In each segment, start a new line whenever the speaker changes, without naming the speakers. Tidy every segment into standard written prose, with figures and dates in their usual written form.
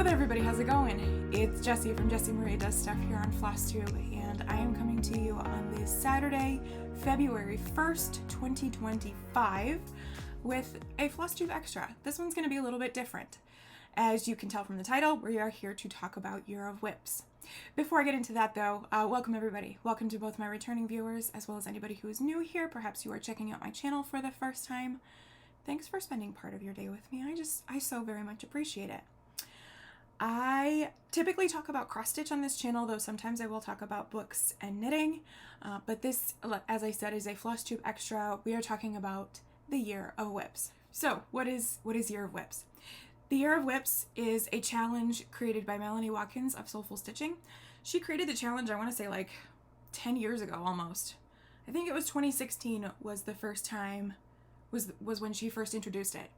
Hello there everybody, how's it going? It's Jessie from Jessie Marie Does Stuff here on FlossTube, and I am coming to you on this Saturday, February 1st, 2025 with a FlossTube Extra. This one's going to be a little bit different. As you can tell from the title, we are here to talk about Year of Whips. Before I get into that though, welcome everybody. Welcome to both my returning viewers as well as anybody who is new here. Perhaps you are checking out my channel for the first time. Thanks for spending part of your day with me. I so very much appreciate it. I typically talk about cross-stitch on this channel, though sometimes I will talk about books and knitting, but this, as I said, is a FlossTube Extra. We are talking about the Year of Whips. So what is Year of Whips? The Year of Whips is a challenge created by Melanie of Soulful Stitching. She created the challenge, I want to say like 10 years ago almost. I think it was 2016 was the first time, was when she first introduced it.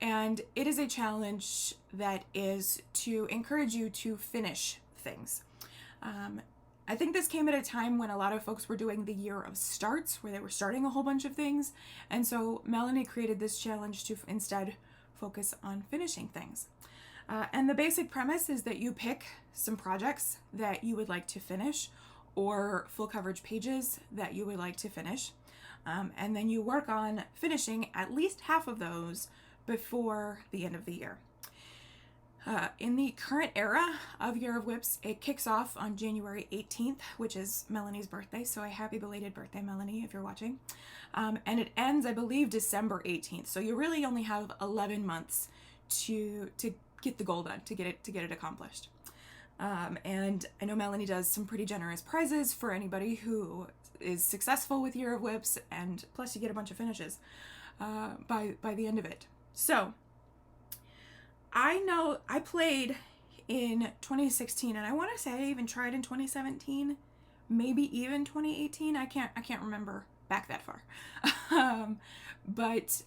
And it is a challenge that is to encourage you to finish things. I think this came at a time when a lot of folks were doing the year of starts, where they were starting a whole bunch of things. And so Melanie created this challenge to instead focus on finishing things. And the basic premise is that you pick some projects that you would like to finish, or full coverage pages that you would like to finish. And then you work on finishing at least half of those before the end of the year. In the current era of Year of Whips, it kicks off on January 18th, which is Melanie's birthday, so a happy belated birthday, Melanie, if you're watching. And it ends, I believe, December 18th, so you really only have 11 months to get the goal done, to get it accomplished. And I know Melanie does some pretty generous prizes for anybody who is successful with Year of Whips, and plus you get a bunch of finishes by the end of it. So I know I played in 2016, and I want to say I even tried in 2017, maybe even 2018. I can't remember back that far. But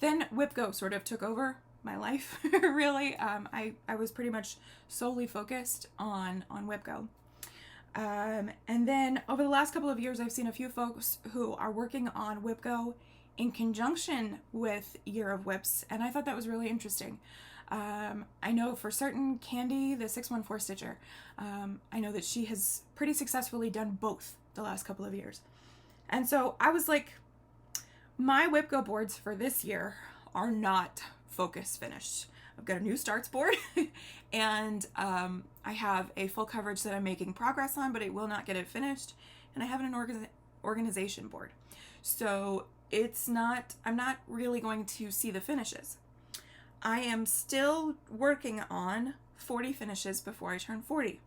then WhipGo sort of took over my life. Really. I was pretty much solely focused on WhipGo. And then over the last couple of years, I've seen a few folks who are working on WhipGo in conjunction with Year of Whips, and I thought that was really interesting. I know for certain Kanday, the 614 stitcher, I know that she has pretty successfully done both the last couple of years. And so I was like, my WhipGo boards for this year are not focus finished. I've got a new starts board and I have a full coverage that I'm making progress on, but it will not get it finished. And I have an organization board. So I'm not really going to see the finishes. I am still working on 40 finishes before I turn 40.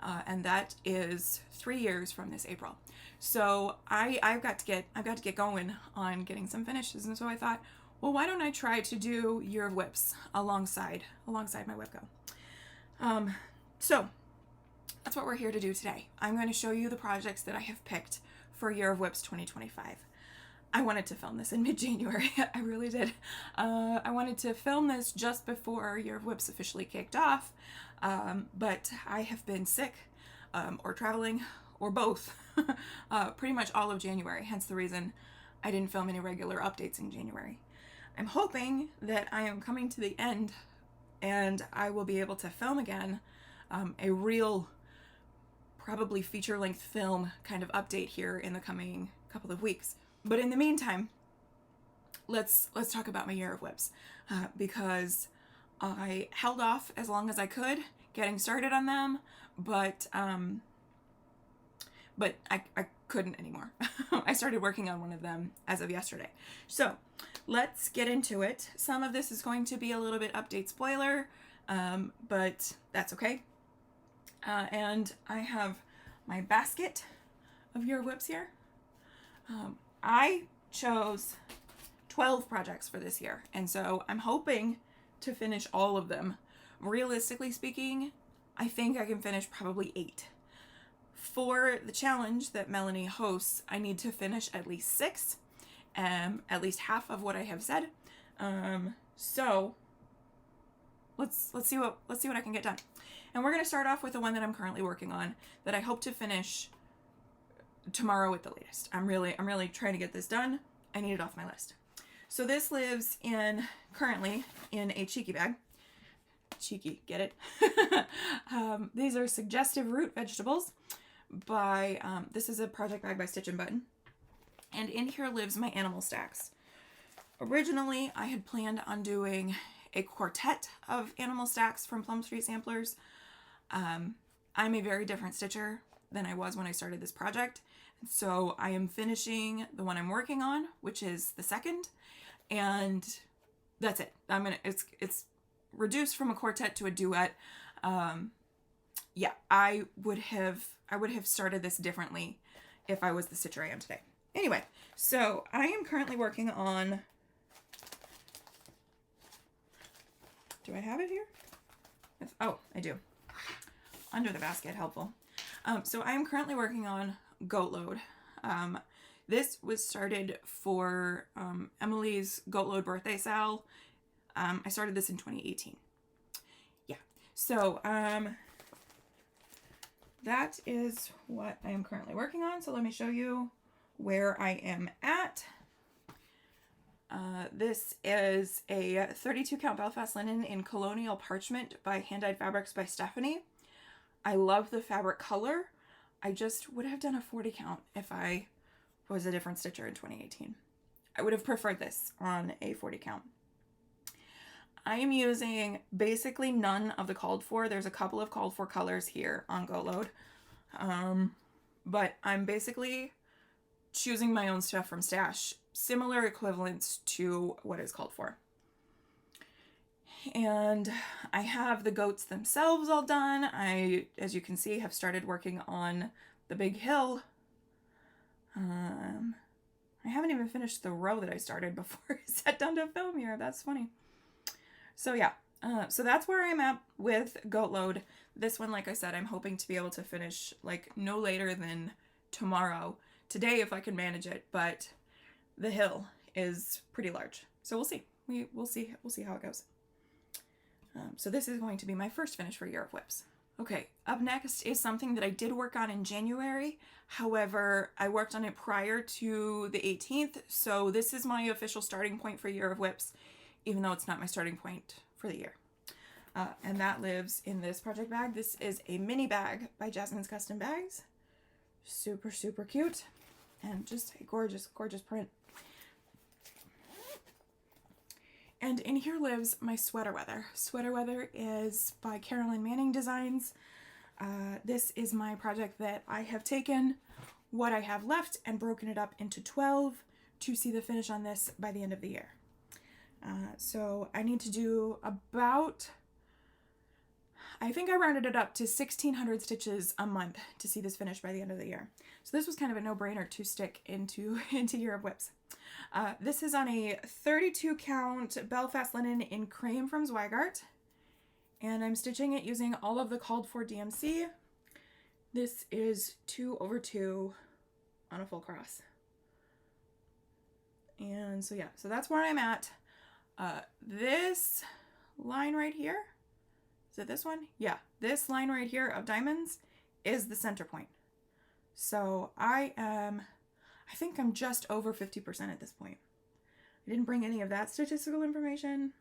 And that is 3 years from this April. So I've got to get going on getting some finishes. And so I thought, well, why don't I try to do Year of Whips alongside my WhipGo? So that's what we're here to do today. I'm going to show you the projects that I have picked for Year of Whips 2025. I wanted to film this in mid-January. I really did. I wanted to film this just before Year of Whips officially kicked off, but I have been sick or traveling or both pretty much all of January, hence the reason I didn't film any regular updates in January. I'm hoping that I am coming to the end and I will be able to film again a real, probably feature-length film kind of update here in the coming couple of weeks. But in the meantime, let's talk about my Year of Whips because I held off as long as I could getting started on them, but I couldn't anymore. I started working on one of them as of yesterday. So let's get into it. Some of this is going to be a little bit update spoiler, but that's okay. And I have my basket of Year of Whips here. I chose 12 projects for this year, and so I'm hoping to finish all of them. Realistically speaking, I think I can finish probably 8. For the challenge that Melanie hosts, I need to finish at least 6, at least half of what I have said. So let's see what I can get done. And we're going to start off with the one that I'm currently working on that I hope to finish tomorrow at the latest. I'm really trying to get this done. I need it off my list. So this lives currently in a cheeky bag. cheeky, get it? These are Suggestive Root Vegetables by, this is a project bag by Stitch and Button. And in here lives my animal stacks. Originally, I had planned on doing a quartet of animal stacks from Plum Street Samplers. I'm a very different stitcher than I was when I started this project. So I am finishing the one I'm working on, which is the second, and that's it. It's reduced from a quartet to a duet. Yeah, I would have started this differently if I was the stitcher I am today. Anyway, so I am currently working on, do I have it here? Oh, I do. Under the basket, helpful. So I am currently working on Goat Load. This was started for Emily's Goat Load birthday sale. I started this in 2018. Yeah, so that is what I am currently working on. So let me show you where I am at. This is a 32 count Belfast linen in Colonial Parchment by Hand Dyed Fabrics by Stephanie. I love the fabric color. I just would have done a 40 count if I was a different stitcher in 2018. I would have preferred this on a 40 count. I am using basically none of the called for. There's a couple of called for colors here on Goat Load. But I'm basically choosing my own stuff from stash. Similar equivalents to what is called for. And I have the goats themselves all done. I, as you can see, have started working on the big hill. I haven't even finished the row that I started before I sat down to film here. That's funny. So yeah, so that's where I'm at with Goat Load. This one, like I said, I'm hoping to be able to finish like no later than tomorrow. Today, if I can manage it, but the hill is pretty large. So we'll see. We'll see how it goes. So this is going to be my first finish for Year of Whips. Okay, up next is something that I did work on in January. However, I worked on it prior to the 18th, so this is my official starting point for Year of Whips, even though it's not my starting point for the year. And that lives in this project bag. This is a mini bag by Jasmine's Custom Bags. Super, super cute. And just a gorgeous, gorgeous print. And in here lives my Sweater Weather. Sweater Weather is by Carolyn Manning Designs. This is my project that I have taken what I have left and broken it up into 12 to see the finish on this by the end of the year. So I need to do about, I think I rounded it up to 1,600 stitches a month to see this finished by the end of the year. So this was kind of a no-brainer to stick into Year of Whips. This is on a 32 count Belfast linen in cream from Zweigart, and I'm stitching it using all of the called for DMC. This is 2/2 on a full cross. And so yeah, so that's where I'm at. This line right here, is it this one? Yeah, this line right here of diamonds is the center point. So I think I'm just over 50% at this point. I didn't bring any of that statistical information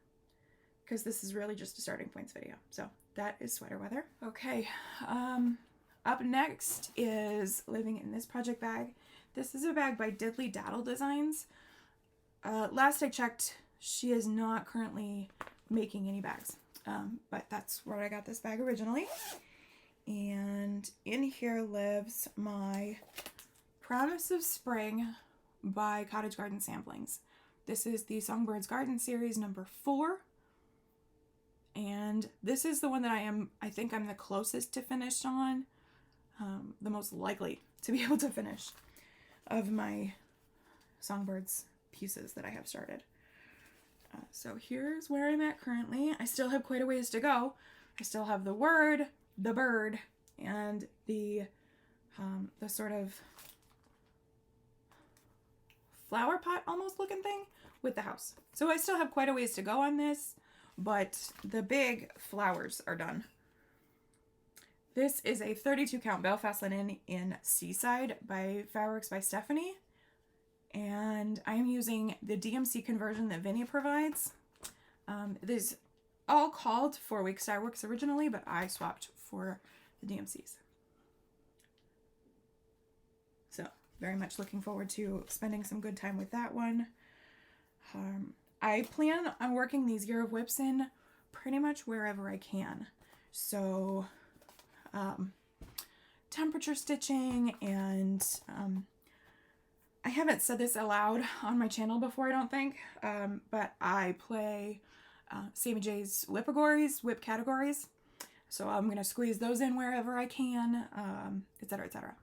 because this is really just a starting points video. So that is Sweater Weather. Okay, up next is living in this project bag. This is a bag by Diddly Daddle Designs. Last I checked, she is not currently making any bags, but that's where I got this bag originally. And in here lives my Promise of Spring by Cottage Garden Samplings. This is the Songbirds Garden Series number 4. And this is the one that I think I'm the closest to finished on, the most likely to be able to finish of my Songbirds pieces that I have started. So here's where I'm at currently. I still have quite a ways to go. I still have the word, the bird, and the sort of flower pot almost looking thing with the house. So I still have quite a ways to go on this, but the big flowers are done. This is a 32 count Belfast linen in Seaside by Fabrics by Stephanie. And I am using the DMC conversion that Vinny provides. This all called 4-week star works originally, but I swapped for the DMCs. So very much looking forward to spending some good time with that one. I plan on working these Year of Whips in pretty much wherever I can. So temperature stitching, and I haven't said this aloud on my channel before, I don't think, but I play SammyJ's whip categories. So I'm going to squeeze those in wherever I can, etc., etc.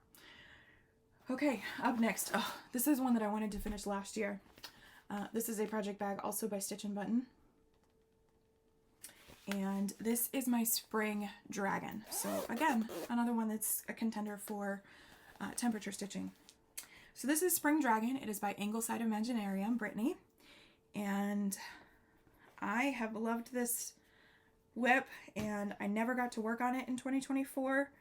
Okay, up next. Oh, this is one that I wanted to finish last year. This is a project bag also by Stitch and Button. And this is my Spring Dragon. So again, another one that's a contender for temperature stitching. So this is Spring Dragon. It is by Ingleside Imaginarium, Brittany. And I have loved this whip, and I never got to work on it in 2024.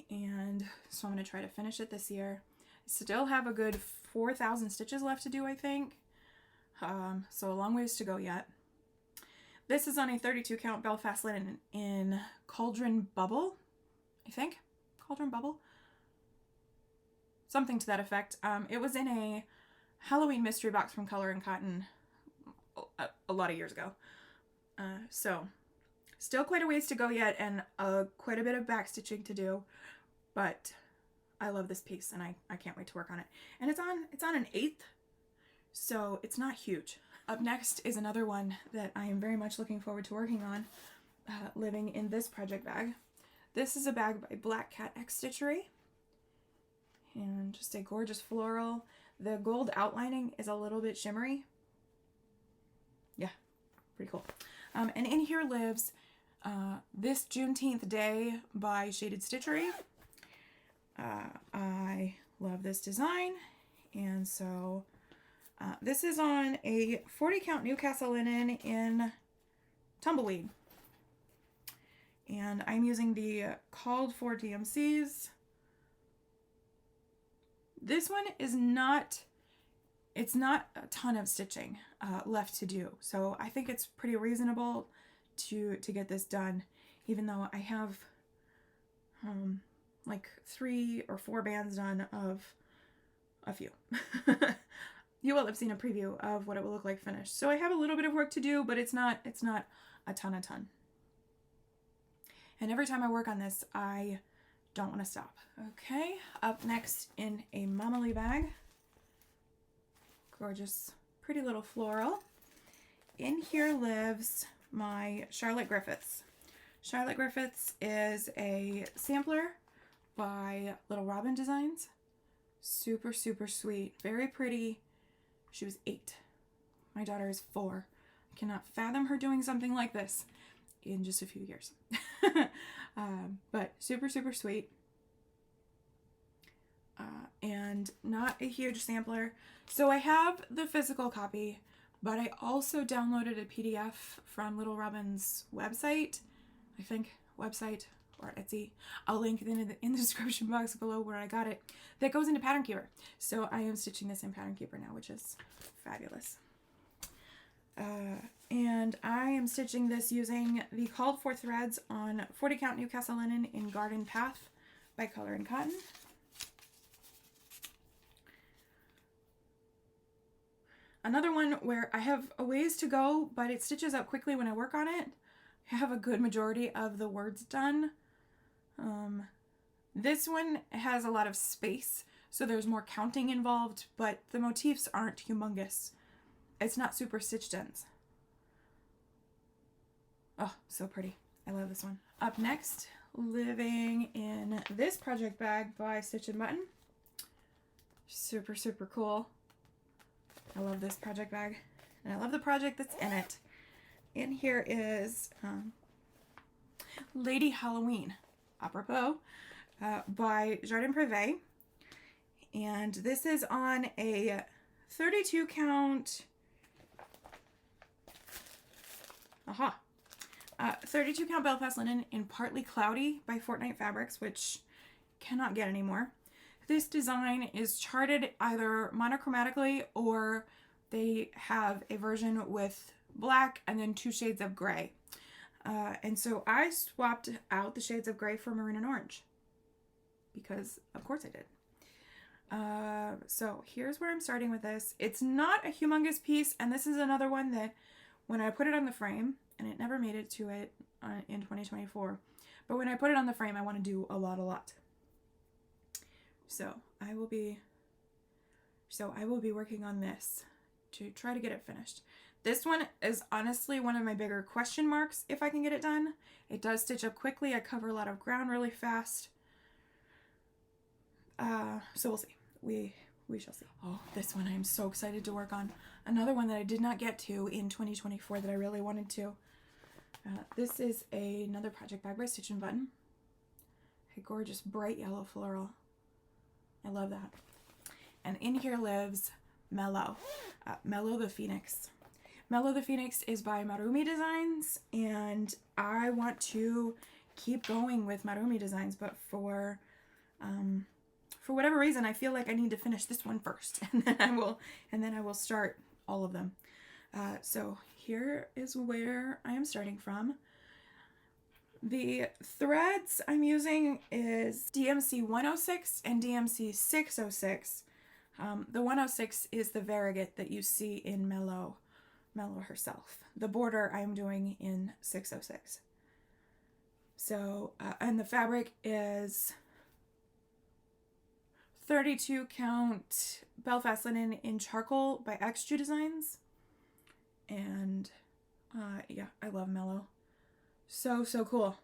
And so I'm going to try to finish it this year. I still have a good 4,000 stitches left to do, I think. So a long ways to go yet. This is on a 32 count Belfast linen in Cauldron Bubble, I think. Cauldron Bubble? Something to that effect. It was in a Halloween mystery box from Color and Cotton a lot of years ago. So still quite a ways to go yet, and quite a bit of back stitching to do, but I love this piece, and I can't wait to work on it. And it's on an 1/8, so it's not huge. Up next is another one that I am very much looking forward to working on, living in this project bag. This is a bag by Black Cat X Stitchery, and just a gorgeous floral. The gold outlining is a little bit shimmery. Yeah, pretty cool. And in here lives This Juneteenth Day by Shaded Stitchery. I love this design, and so this is on a 40 count Newcastle linen in Tumbleweed, and I'm using the called for DMCs. This one is it's not a ton of stitching left to do, so I think it's pretty reasonable to get this done, even though I have like 3 or 4 bands done of a few. You will have seen a preview of what it will look like finished. So I have a little bit of work to do, but it's not a ton. And every time I work on this, I don't want to stop. Okay, up next in a Mamali bag. Gorgeous, pretty little floral. In here lives my Charlotte Griffiths. Charlotte Griffiths is a sampler by Little Robin Designs. Super, super sweet, very pretty. She was 8. My daughter is 4. I cannot fathom her doing something like this in just a few years. But super, super sweet. And not a huge sampler. So I have the physical copy, but I also downloaded a PDF from Little Robin's website, I think, website or Etsy. I'll link it in the description box below where I got it. That goes into Pattern Keeper. So I am stitching this in Pattern Keeper now, which is fabulous. And I am stitching this using the called for threads on 40 count Newcastle linen in Garden Path by Color and Cotton. Another one where I have a ways to go, but it stitches up quickly when I work on it. I have a good majority of the words done. This one has a lot of space, so there's more counting involved, but the motifs aren't humongous. It's not super stitch dense. Oh, so pretty. I love this one. Up next, living in this project bag by Stitch and Button. Super, super cool. I love this project bag, and I love the project that's in it. In here is Lady Halloween, apropos, by Jardin Privé. And this is on a 32 count, 32 count Belfast linen in Partly Cloudy by Fortnite Fabrics, which cannot get anymore. This design is charted either monochromatically, or they have a version with black and then 2 shades of gray. And so I swapped out the shades of gray for maroon and orange because of course I did. So here's where I'm starting with this. It's not a humongous piece, and this is another one that when I put it on the frame, and it never made it to it in 2024, but when I put it on the frame, I want to do a lot. So I will be working on this to try to get it finished. This one is honestly one of my bigger question marks if I can get it done. It does stitch up quickly. I cover a lot of ground really fast. So we'll see. We shall see. Oh, this one I am so excited to work on. Another one that I did not get to in 2024 that I really wanted to. This is another project bag by Stitch and Button. A gorgeous bright yellow floral. I love that. And in here lives Mellow. Mellow the Phoenix. Mellow the Phoenix is by Marumi Designs, and I want to keep going with Marumi Designs, but for whatever reason, I feel like I need to finish this one first, and then I will start all of them. So here is where I am starting from. The threads I'm using is DMC 106 and DMC 606. The 106 is the variegated that you see in Mellow herself. The border I'm doing in 606. So, and the fabric is 32 count Belfast linen in charcoal by XJ Designs. And yeah, I love Mellow. So cool.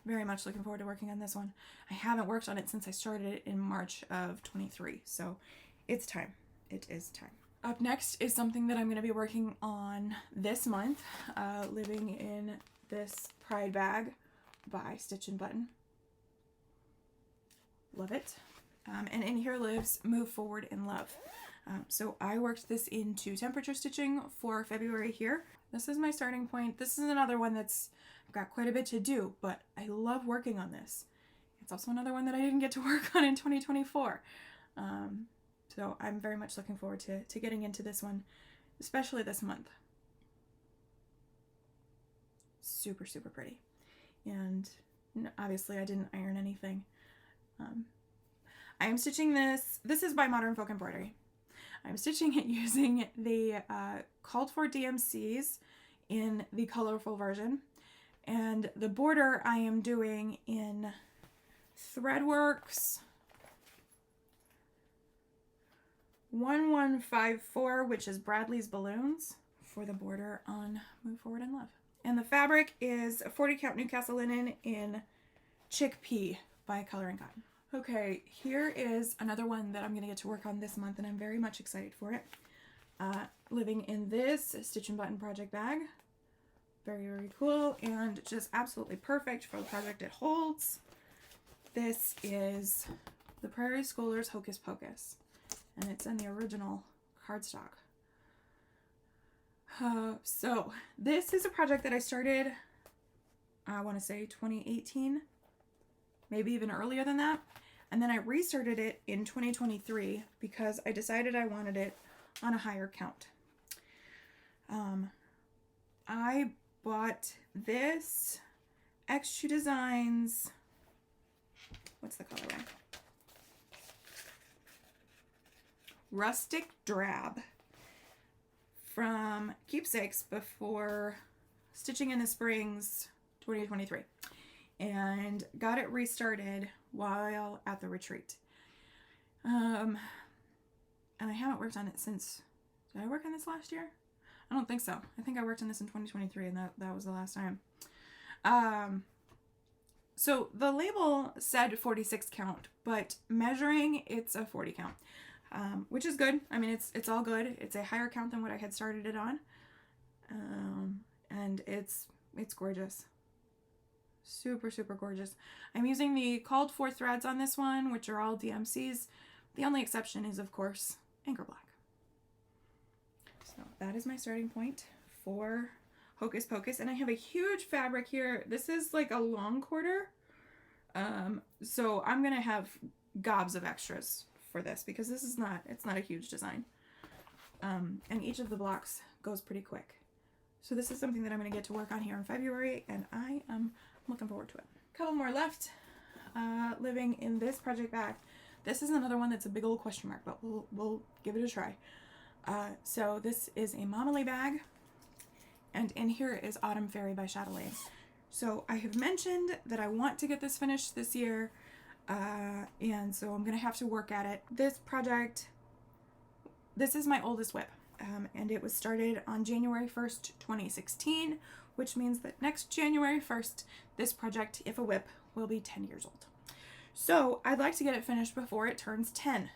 Very much looking forward to working on this one. I haven't worked on it since I started it in March of 23. So it's time. It is time. Up next is something that I'm going to be working on this month. Living in this Pride bag by Stitch and Button. Love it. And in here lives Move Forward in Love. So I worked this into temperature stitching for February here. This is my starting point. This is another one that's got quite a bit to do, but I love working on this. It's also another one that I didn't get to work on in 2024. So I'm very much looking forward to getting into this one, especially this month. Super pretty. And obviously I didn't iron anything. I am stitching this. This is by Modern Folk Embroidery. I'm stitching it using the called for DMCs in the colorful version. And the border I am doing in Threadworks 1154, which is Bradley's Balloons, for the border on Move Forward in Love. And the fabric is a 40 count Newcastle linen in Chickpea by Color and Cotton. Okay, here is another one that I'm going to get to work on this month, and I'm very much excited for it. Living in this Stitch and Button project bag. Very cool, and just absolutely perfect for the project it holds. This is the Prairie Schoolers Hocus Pocus, and it's in the original cardstock. So this is a project that I started, I want to say 2018, maybe even earlier than that. And then I restarted it in 2023 because I decided I wanted it on a higher count. I bought this XJ Designs, what's the colorway? Rustic Drab from Keepsakes before Stitching in the Springs 2023, and got it restarted while at the retreat. And I haven't worked on it since, did I work on this last year? I don't think so. I think I worked on this in 2023, and that was the last time. So the label said 46 count, but measuring, it's a 40 count. Which is good. I mean, it's all good. It's a higher count than what I had started it on. And it's gorgeous. Super gorgeous. I'm using the called for threads on this one, which are all DMCs. The only exception is, of course, Anchor Black. So that is my starting point for Hocus Pocus. And I have a huge fabric here. This is like a long quarter. So I'm going to have gobs of extras for this because this is it's not a huge design. And each of the blocks goes pretty quick. So this is something that I'm going to get to work on here in February, and I am looking forward to it. A couple more left. Living in this project bag. This is another one that's a big old question mark, but we'll give it a try. So this is a Mamali bag, and in here is Autumn Fairy by Chatelaine. So I have mentioned that I want to get this finished this year, and so I'm going to have to work at it. This project, this is my oldest WIP, and it was started on January 1st, 2016, which means that next January 1st, this project, if a WIP, will be 10 years old. So I'd like to get it finished before it turns 10.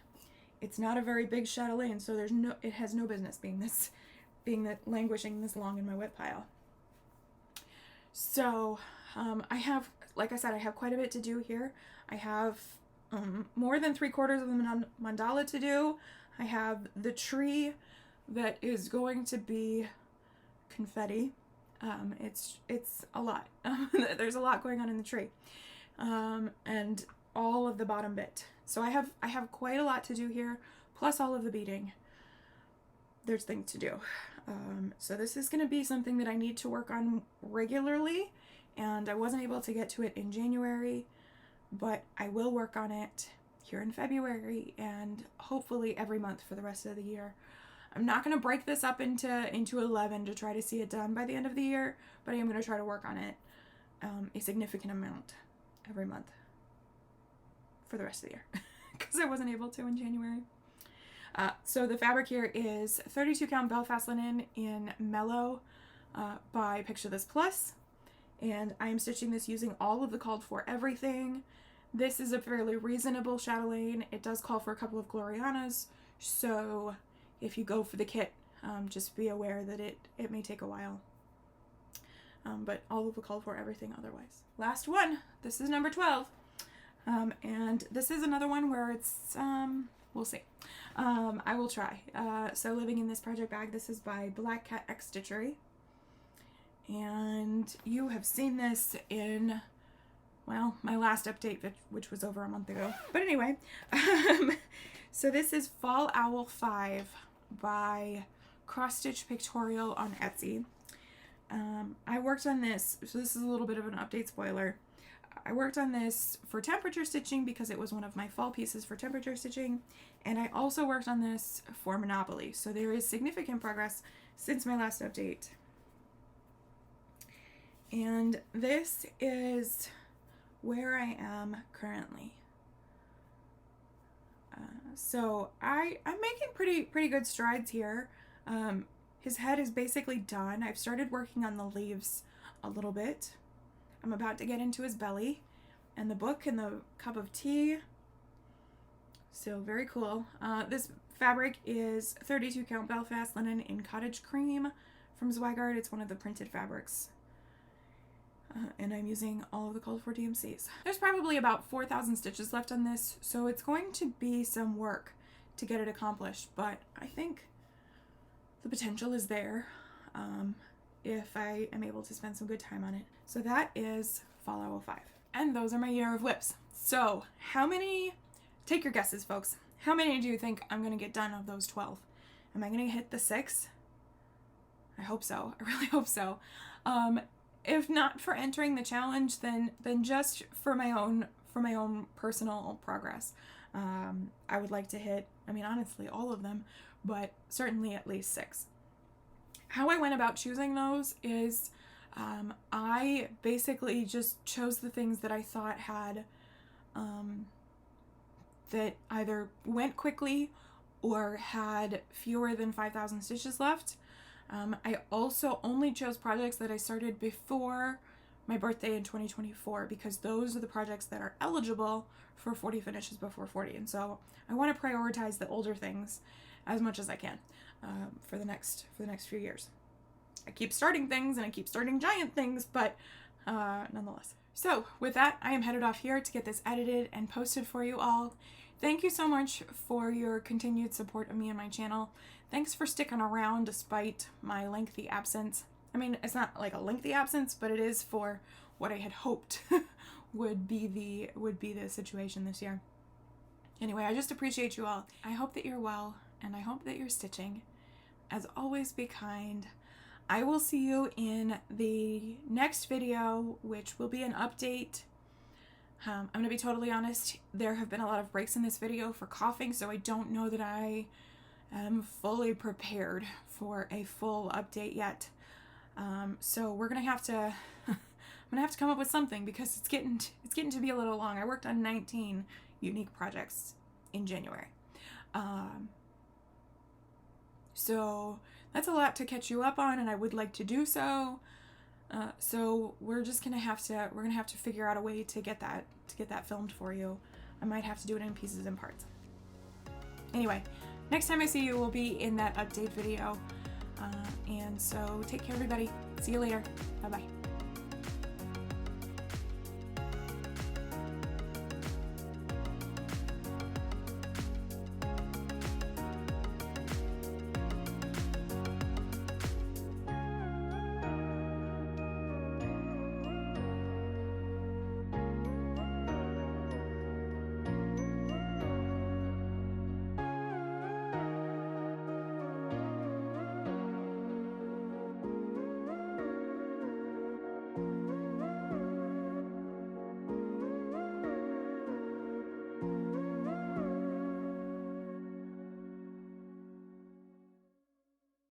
It's not a very big chatelaine, so it has no business being languishing this long in my WIP pile. So I have, like I said, I have quite a bit to do here. I have more than 3/4 of the mandala to do. I have the tree that is going to be confetti. It's a lot. There's a lot going on in the tree. And all of the bottom bit. So I have quite a lot to do here, plus all of the beading. There's things to do. So this is going to be something that I need to work on regularly, and I wasn't able to get to it in January, but I will work on it here in February and hopefully every month for the rest of the year. I'm not going to break this up into 11 to try to see it done by the end of the year, but I am going to try to work on it a significant amount every month for the rest of the year because I wasn't able to in January. So the fabric here is 32 count Belfast linen in Mellow by Picture This Plus, and I am stitching this using all of the called for everything. This is a fairly reasonable chatelaine. It does call for a couple of Glorianas, so if you go for the kit, just be aware that it may take a while. But all of the called for everything otherwise. Last one, this is number 12. And this is another one where it's, we'll see. I will try. So Living in This Project Bag, this is by Black Cat X Stitchery. And you have seen this in, well, my last update, which was over a month ago. But anyway, so this is Fall Owl 5 by Cross Stitch Pictorial on Etsy. I worked on this, so this is a little bit of an update spoiler. I worked on this for temperature stitching because it was one of my fall pieces for temperature stitching, and I also worked on this for Monopoly, so there is significant progress since my last update. And this is where I am currently. So I'm making pretty good strides here. His head is basically done. I've started working on the leaves a little bit. I'm about to get into his belly and the book and the cup of tea. So very cool. This fabric is 32 count Belfast linen in Cottage Cream from Zweigart. It's one of the printed fabrics. And I'm using all of the called for DMCs. There's probably about 4,000 stitches left on this, so it's going to be some work to get it accomplished, but I think the potential is there if I am able to spend some good time on it. So that is Fall Owl 5. And those are my year of WIPs. So how many, take your guesses folks, how many do you think I'm going to get done of those 12? Am I going to hit the 6? I hope so. I really hope so. If not for entering the challenge, then just for my own personal progress. I would like to hit, I mean, honestly, all of them, but certainly at least 6. How I went about choosing those is I basically just chose the things that I thought had, that either went quickly or had fewer than 5,000 stitches left. I also only chose projects that I started before my birthday in 2024 because those are the projects that are eligible for 40 finishes before 40. And so I want to prioritize the older things as much as I can for the next few years. I keep starting things and I keep starting giant things, but nonetheless. So with that, I am headed off here to get this edited and posted for you all. Thank you so much for your continued support of me and my channel. Thanks for sticking around despite my lengthy absence. I mean, it's not like a lengthy absence, but it is for what I had hoped would be the situation this year. Anyway, I just appreciate you all. I hope that you're well, and I hope that you're stitching. As always, be kind. I will see you in the next video, which will be an update. I'm going to be totally honest, there have been a lot of breaks in this video for coughing, so I don't know that I am fully prepared for a full update yet. So we're going to have to, I'm going to have to come up with something because it's getting to be a little long. I worked on 19 unique projects in January. So that's a lot to catch you up on, and I would like to do so. So we're just gonna have to figure out a way to get that filmed for you. I might have to do it in pieces and parts. Anyway, next time I see you will be in that update video. And so take care, everybody. See you later. Bye bye.